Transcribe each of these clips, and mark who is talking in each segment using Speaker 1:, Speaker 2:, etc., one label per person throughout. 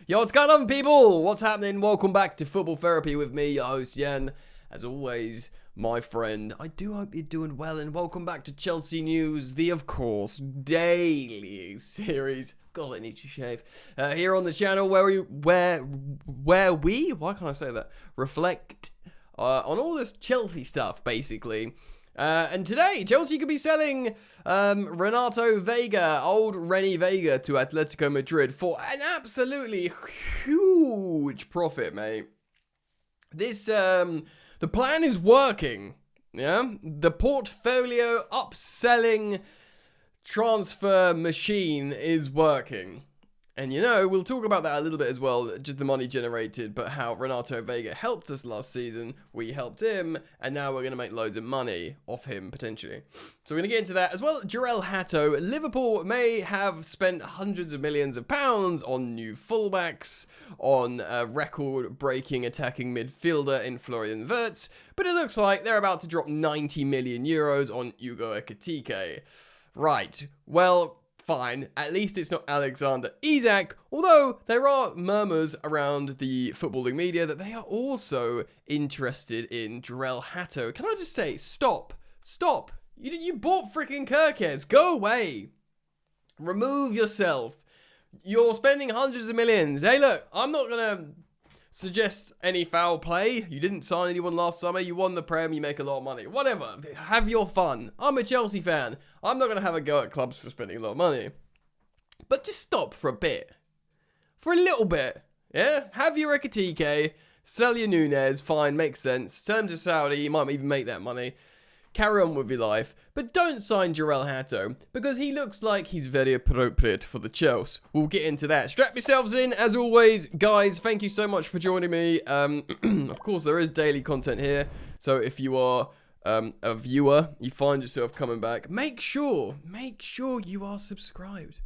Speaker 1: Yo, what's going on, people? What's happening? Welcome back to Football Therapy with me, your host, Yen. As always, my friend, I do hope you're doing well, and welcome back to Chelsea News, the, of course, daily series. God, I need to shave. Here on the channel where we, why can't I say that? Reflect on all this Chelsea stuff, basically. And today, Chelsea could be selling Renato Veiga, old Renny Veiga, to Atletico Madrid for an absolutely huge profit, mate. This, the plan is working, yeah? The portfolio upselling transfer machine is working. And, you know, we'll talk about that a little bit as well, just the money generated, but how Renato Veiga helped us last season, we helped him, and now we're going to make loads of money off him, potentially. So we're going to get into that. As well, Jerel Hato, Liverpool may have spent hundreds of millions of pounds on new fullbacks, on a record-breaking attacking midfielder in Florian Wirtz, but it looks like they're about to drop 90 million euros on Hugo Ekitike. Right, well, fine, at least it's not Alexander Isak, although there are murmurs around the footballing media that they are also interested in Jerel Hato. Can I just say, stop, you bought freaking Kirkes, go away, remove yourself, you're spending hundreds of millions. Hey look, I'm not gonna suggest any foul play. You didn't sign anyone last summer. You won the Prem. You make a lot of money. Whatever. Have your fun. I'm a Chelsea fan. I'm not going to have a go at clubs for spending a lot of money. But just stop for a bit. For a little bit. Yeah? Have your Ekitike. Sell your Nunez. Fine. Makes sense. Sell him to Saudi. You might even make that money. Carry on with your life. But don't sign Jerel Hato, because he looks like he's very appropriate for the Chelsea. We'll get into that. Strap yourselves in, as always. Guys, thank you so much for joining me. Of course, there is daily content here. So if you are a viewer, you find yourself coming back, make sure you are subscribed.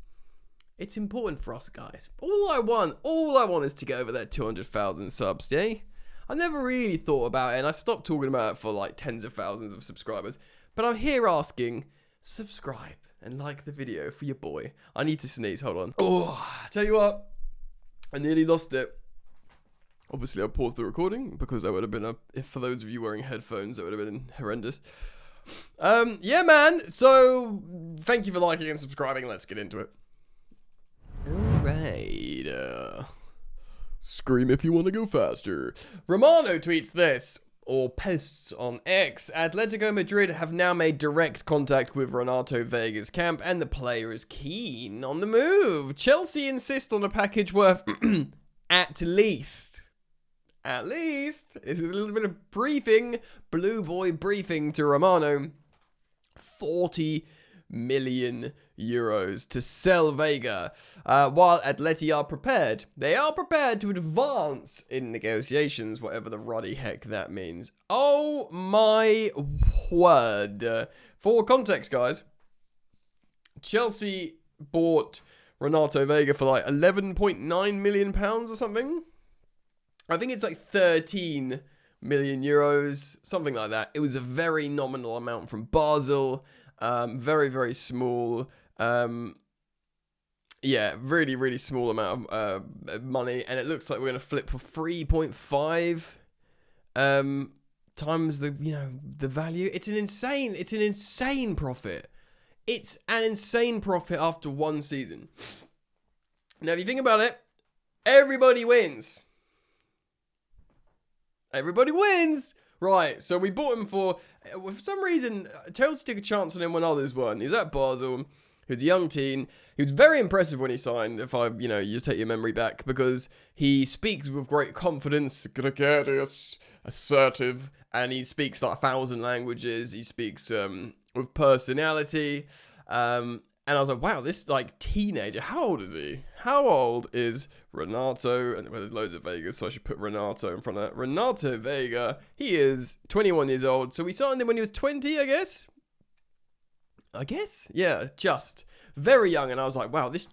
Speaker 1: It's important for us, guys. All I want is to get over that 200,000 subs, yeah? I never really thought about it, and I stopped talking about it for like tens of thousands of subscribers. But I'm here asking, subscribe and like the video for your boy. I need to sneeze, hold on. Oh, tell you what, I nearly lost it. Obviously, I paused the recording because that would have been if for those of you wearing headphones, that would have been horrendous. Yeah, man. So, thank you for liking and subscribing. Let's get into it. All right. Scream if you want to go faster. Romano tweets this, or posts on X. Atletico Madrid have now made direct contact with Renato Vega's camp, and the player is keen on the move. Chelsea insist on a package worth at least. This is a little bit of briefing, blue boy briefing to Romano. 40 million euros to sell Vega, while Atleti are prepared. They are prepared to advance in negotiations, whatever the ruddy heck that means. Oh my word. For context, guys, Chelsea bought Renato Vega for like 11.9 million pounds or something. I think it's like 13 million euros, something like that. It was a very nominal amount from Basel. Very, very small. Yeah, really, really small amount of money, and it looks like we're gonna flip for 3.5 times the value. It's an insane profit. It's an insane profit after one season. Now, if you think about it, everybody wins. Everybody wins. Right, so we bought him for some reason, Chelsea took a chance on him when others weren't. He was at Basel, he was a young teen, he was very impressive when he signed, if you take your memory back, because he speaks with great confidence, gregarious, assertive, and he speaks like 1,000 languages, he speaks with personality, and I was like, wow, this like teenager, how old is he? How old is Renato? And well, there's loads of Vegas, so I should put Renato in front of that. Renato Vega, he is 21 years old, so we signed him when he was 20, I guess? Yeah, just. Very young, and I was like, wow, this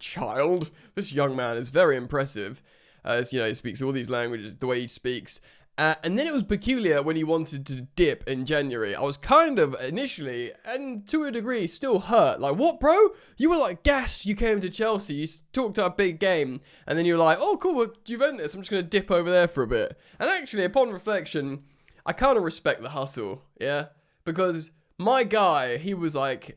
Speaker 1: young man is very impressive. As you know, he speaks all these languages, the way he speaks. And then it was peculiar when he wanted to dip in January. I was kind of initially, and to a degree, still hurt. Like, what, bro? You were like gassed. You came to Chelsea. You talked about a big game. And then you were like, oh, cool, well, Juventus. I'm just going to dip over there for a bit. And actually, upon reflection, I kind of respect the hustle, yeah? Because my guy, he was like,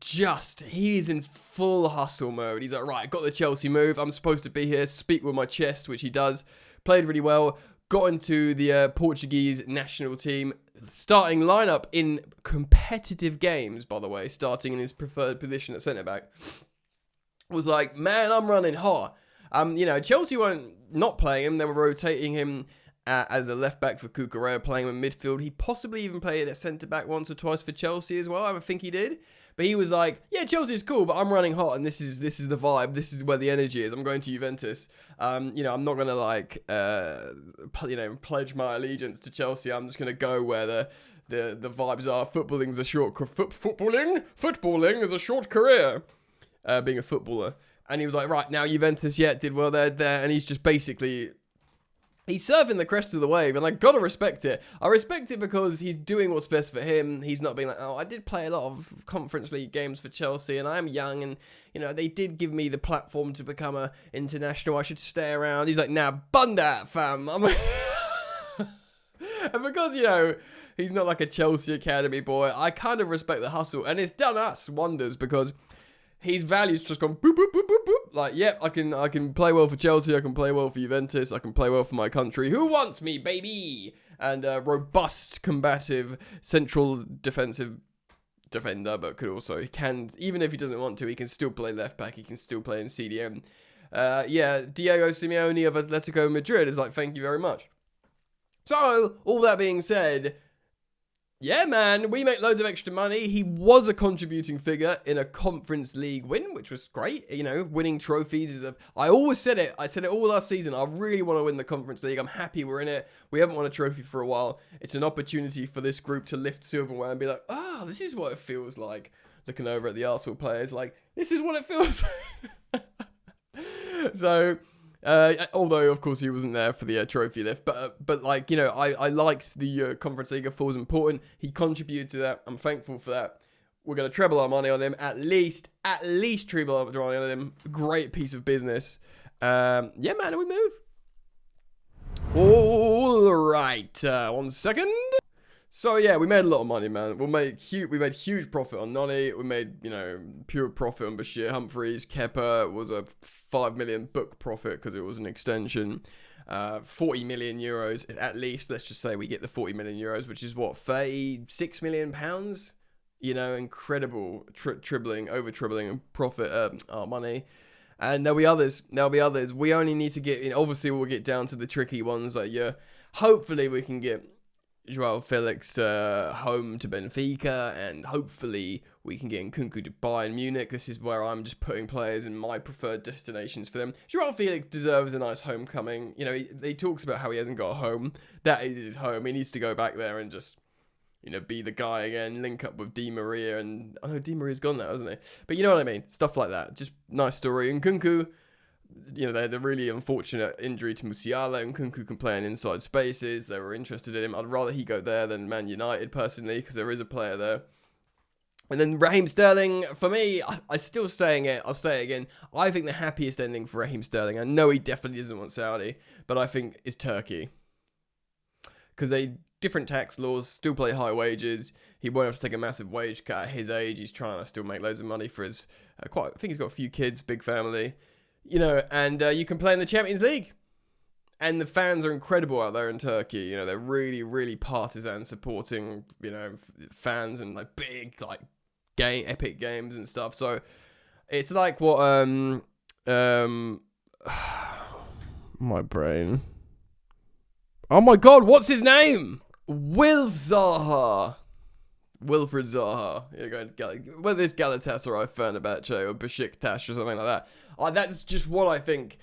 Speaker 1: he's in full hustle mode. He's like, right, I got the Chelsea move. I'm supposed to be here, speak with my chest, which he does. Played really well. Got into the Portuguese national team, starting lineup in competitive games, by the way, starting in his preferred position at centre-back. Was like, man, I'm running hot. Chelsea weren't not playing him. They were rotating him as a left-back for Cucurella, playing him in midfield. He possibly even played at centre-back once or twice for Chelsea as well. I think he did. But he was like, yeah, Chelsea's cool, but I'm running hot, and this is the vibe. This is where the energy is. I'm going to Juventus. I'm not going to, pledge my allegiance to Chelsea. I'm just going to go where the vibes are. Footballing is a short career, being a footballer. And he was like, right, now Juventus, did well there, and he's just basically... He's surfing the crest of the wave, and I gotta respect it. I respect it because he's doing what's best for him. He's not being like, oh, I did play a lot of Conference League games for Chelsea, and I'm young, and, they did give me the platform to become a international. I should stay around. He's like, nah, bun that, fam. And because, he's not like a Chelsea academy boy, I kind of respect the hustle, and it's done us wonders because... His value's just gone boop, boop, boop, boop, boop. Like, yep, I can play well for Chelsea, I can play well for Juventus, I can play well for my country. Who wants me, baby? And robust, combative, central defensive defender, but he can, even if he doesn't want to, he can still play left back, he can still play in CDM. Diego Simeone of Atletico Madrid is like, thank you very much. So, all that being said... Yeah, man, we make loads of extra money. He was a contributing figure in a Conference League win, which was great. Winning trophies is I always said it. I said it all last season. I really want to win the Conference League. I'm happy we're in it. We haven't won a trophy for a while. It's an opportunity for this group to lift silverware and be like, this is what it feels like. Looking over at the Arsenal players, like, this is what it feels like. So... although, of course, he wasn't there for the trophy lift. But I liked the Conference League. I thought it was important. He contributed to that. I'm thankful for that. We're going to treble our money on him. At least treble our money on him. Great piece of business. Man, we move. All right. 1 second. So, we made a lot of money, man. We made huge profit on Noni. We made, pure profit on Bashir Humphreys. Kepa was a 5 million book profit because it was an extension. 40 million euros at least. Let's just say we get the 40 million euros, which is what, 36 million pounds? Incredible over-tribling profit, our money. And there'll be others. We only need to get, obviously we'll get down to the tricky ones. Hopefully we can get Jerel Felix home to Benfica, and hopefully we can get Nkunku to Bayern Munich. This is where I'm just putting players in my preferred destinations for them. Jerel Felix deserves a nice homecoming. He talks about how he hasn't got a home. That is his home. He needs to go back there and just, be the guy again, link up with Di Maria, and I know Di Maria's gone now, hasn't he? But you know what I mean? Stuff like that. Just nice story. Nkunku, the really unfortunate injury to Musiala, and Nkunku can play in inside spaces. They were interested in him. I'd rather he go there than Man United, personally, because there is a player there. And then Raheem Sterling, for me, I'm still saying it. I'll say it again. I think the happiest ending for Raheem Sterling, I know he definitely doesn't want Saudi, but I think is Turkey. Because they different tax laws, still pay high wages. He won't have to take a massive wage cut at his age. He's trying to still make loads of money for his, I think he's got a few kids, big family. And you can play in the Champions League. And the fans are incredible out there in Turkey. They're really, really partisan supporting, fans and big, epic games and stuff. So it's like what, my brain. Oh my God, what's his name? Wilfried Zaha. Whether it's Galatasaray, Fenerbahce, or Besiktas or something like that. That's just what I think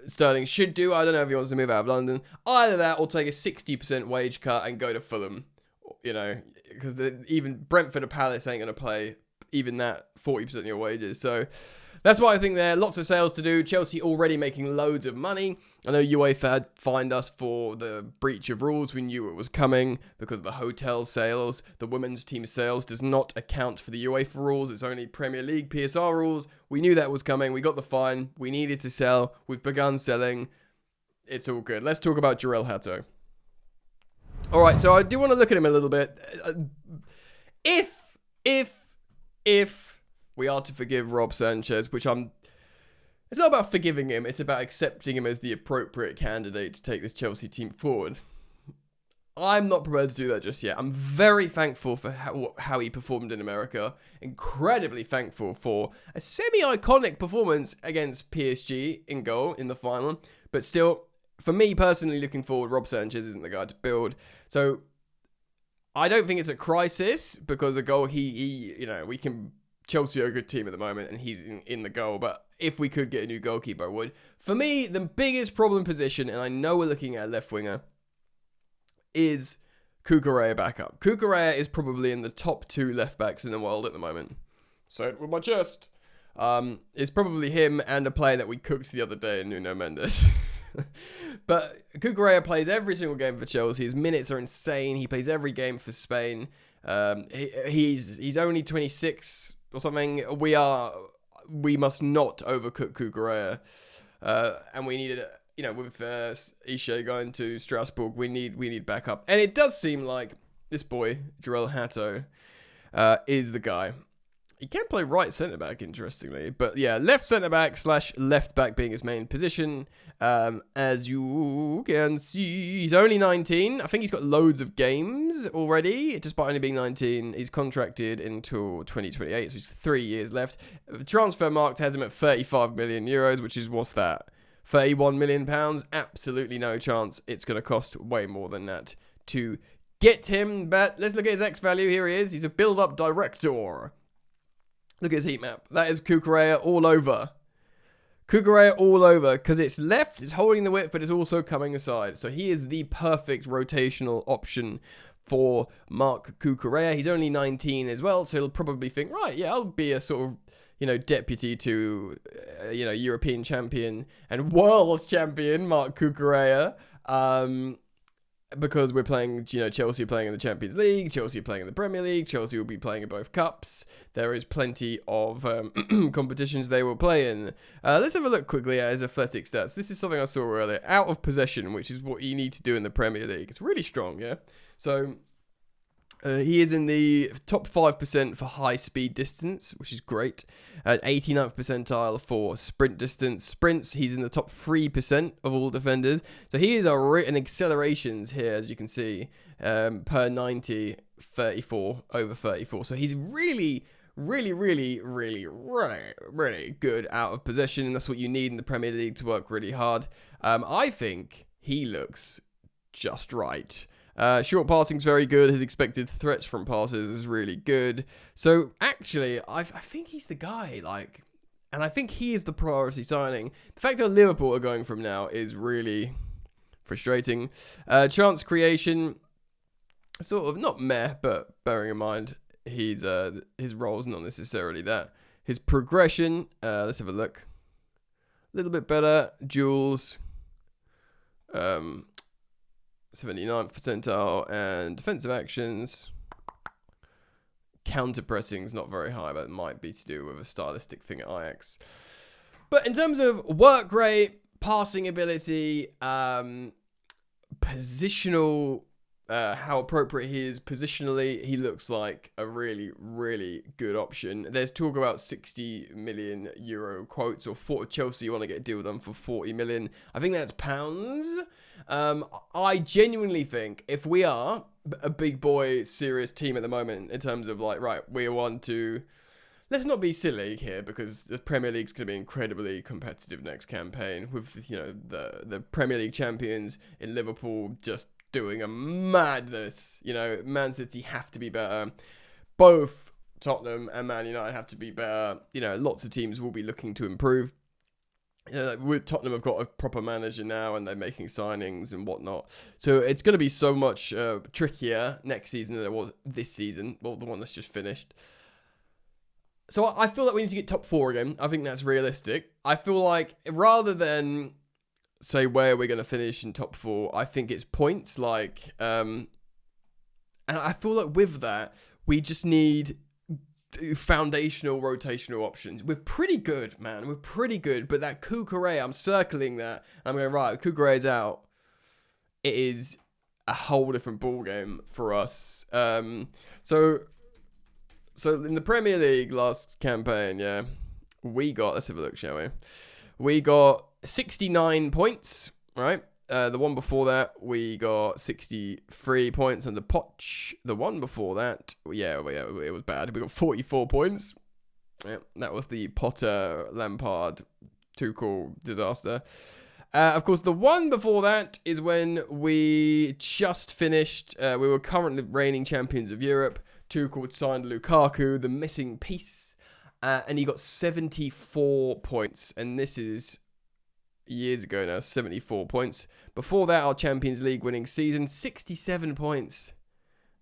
Speaker 1: Sterling should do. I don't know if he wants to move out of London. Either that or take a 60% wage cut and go to Fulham. Because even Brentford or Palace ain't going to play even that 40% of your wages. So That's why I think there are lots of sales to do. Chelsea already making loads of money. I know UEFA had fined us for the breach of rules. We knew it was coming because of the hotel sales. The women's team sales does not account for the UEFA rules. It's only Premier League PSR rules. We knew that was coming. We got the fine. We needed to sell. We've begun selling. It's all good. Let's talk about Jerel Hato. All right, so I do want to look at him a little bit. If we are to forgive Rob Sanchez, which it's not about forgiving him, it's about accepting him as the appropriate candidate to take this Chelsea team forward. I'm not prepared to do that just yet. I'm very thankful for how he performed in America. Incredibly thankful for a semi-iconic performance against PSG in goal in the final. But still, for me personally, looking forward, Rob Sanchez isn't the guy to build. So I don't think it's a crisis because a goal Chelsea are a good team at the moment and he's in the goal. But if we could get a new goalkeeper, I would. For me, the biggest problem position, and I know we're looking at a left winger, is Cucurella backup. Cucurella is probably in the top 2 left backs in the world at the moment. Say it with my chest. It's probably him and a player that we cooked the other day, Nuno Mendes. But Cucurella plays every single game for Chelsea. His minutes are insane. He plays every game for Spain. He's only 26 or something. We must not overcook Cucurella. And we needed, with Ishe going to Strasbourg, we need backup. And it does seem like this boy, Jerel Hato, is the guy. He can play right centre-back, interestingly. But yeah, left centre-back / left-back being his main position. As you can see, he's only 19. I think he's got loads of games already. Despite only being 19, he's contracted until 2028, so he's 3 years left. Transfer market has him at 35 million euros, which is, what's that? 31 million pounds? Absolutely no chance. It's going to cost way more than that to get him. But let's look at his X value. Here he is. He's a build-up director. Look at his heat map. That is Cucurella all over. Cucurella all over. Because it's left, it's holding the width, but it's also coming aside. So he is the perfect rotational option for Marc Cucurella. He's only 19 as well, so he'll probably think, right, yeah, I'll be a sort of, deputy to, European champion and world champion Marc Cucurella. Because we're playing, Chelsea are playing in the Champions League, Chelsea are playing in the Premier League, Chelsea will be playing in both cups. There is plenty of competitions they will play in. Let's have a look quickly at his athletic stats. This is something I saw earlier. Out of possession, which is what you need to do in the Premier League. It's really strong, yeah? So he is in the top 5% for high speed distance, which is great. At 89th percentile for sprint distance. Sprints, he's in the top 3% of all defenders. So he is in accelerations here, as you can see, per 90, 34, over 34. So he's really good out of possession. And that's what you need in the Premier League to work really hard. I think he looks just right. Short passing is very good. His expected threats from passes is really good. So actually, I think he's the guy. And I think he is the priority signing. The fact that Liverpool are going from now is really frustrating. Chance creation, sort of not meh, but bearing in mind his role is not necessarily that. His progression, let's have a look. A little bit better. Duels. 79th percentile, and defensive actions. Counter pressing is not very high, but it might be to do with a stylistic thing at Ajax. But in terms of work rate, passing ability, positional, how appropriate he is positionally, he looks like a really good option. There's talk about 60 million euro quotes, or for Chelsea want to get a deal done for 40 million. I think that's pounds. I genuinely think if we are a big boy serious team at the moment in terms of we want to, let's not be silly here, because the Premier League's going to be incredibly competitive next campaign with the Premier League champions in Liverpool just doing a madness. Man City have to be better. Both Tottenham and Man United have to be better. Lots of teams will be looking to improve. Tottenham have got a proper manager now, and they're making signings and whatnot. So it's going to be so much trickier next season than it was this season. Well, the one that's just finished. So I feel like we need to get top 4 again. I think that's realistic. I feel like rather than say where we're going to finish in top 4, I think it's points. And I feel like with that, we just need foundational rotational options. We're pretty good, man. We're pretty good. But that Cucurella, I'm circling that. I'm going, right, Cucurella's out. It is a whole different ball game for us. So in the Premier League last campaign, yeah, we got, let's have a look, shall we? We got 69 points, right? The one before that, we got 63 points under Poch. The one before that, yeah, it was bad. We got 44 points. Yeah, that was the Potter, Lampard, Tuchel disaster. Of course, the one before that is when we just finished. We were currently reigning champions of Europe. Tuchel signed Lukaku, the missing piece, and he got 74 points. And this is years ago now, 74 points. Before that, our Champions League winning season, 67 points.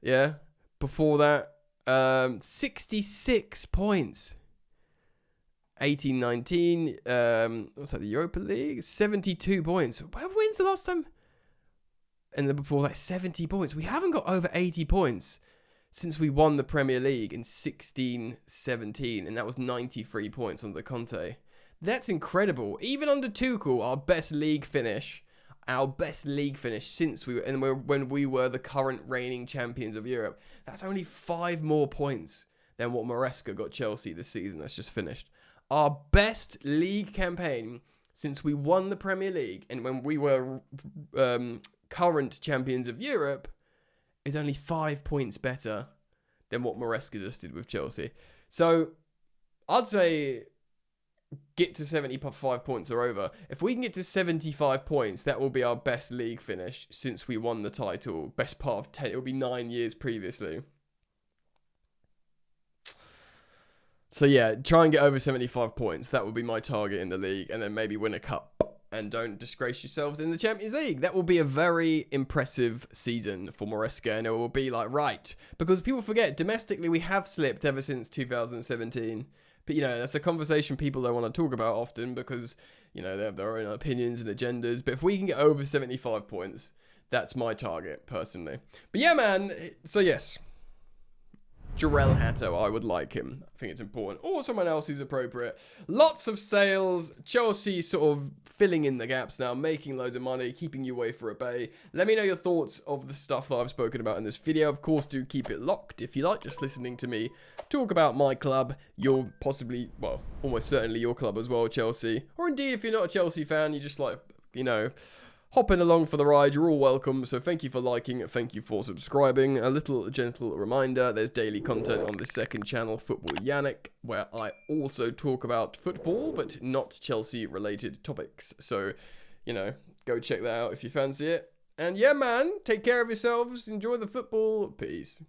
Speaker 1: Yeah. Before that, 66 points. 18-19, what's that, the Europa League? 72 points. When's the last time? And then before that, 70 points. We haven't got over 80 points since we won the Premier League in 16-17, and that was 93 points under Conte. That's incredible. Even under Tuchel, our best league finish since when we were the current reigning champions of Europe. That's only 5 more points than what Maresca got Chelsea this season that's just finished. Our best league campaign since we won the Premier League and when we were current champions of Europe is only 5 points better than what Maresca just did with Chelsea. So I'd say get to 75 points or over. If we can get to 75 points, that will be our best league finish since we won the title. Best part of 10. It will be 9 years previously. So yeah, try and get over 75 points. That will be my target in the league. And then maybe win a cup. And don't disgrace yourselves in the Champions League. That will be a very impressive season for Maresca. And it will be like, right. Because people forget, domestically we have slipped ever since 2017. But, you know, that's a conversation people don't want to talk about often because, you know, they have their own opinions and agendas. But if we can get over 75 points, that's my target, personally. But yeah, man. So, yes. Jerel Hato, I would like him. I think it's important. Or someone else who's appropriate. Lots of sales. Chelsea sort of filling in the gaps now, making loads of money, keeping you away for a bay. Let me know your thoughts of the stuff that I've spoken about in this video. Of course, do keep it locked if you like, just listening to me talk about my club. You're possibly, well, almost certainly your club as well, Chelsea. Or indeed, if you're not a Chelsea fan, you just like, you know, hopping along for the ride, you're all welcome. So thank you for liking, thank you for subscribing. A little gentle reminder, there's daily content on the second channel, Football Yannick, where I also talk about football, but not Chelsea related topics. So, you know, go check that out if you fancy it. And yeah, man, take care of yourselves, enjoy the football, peace.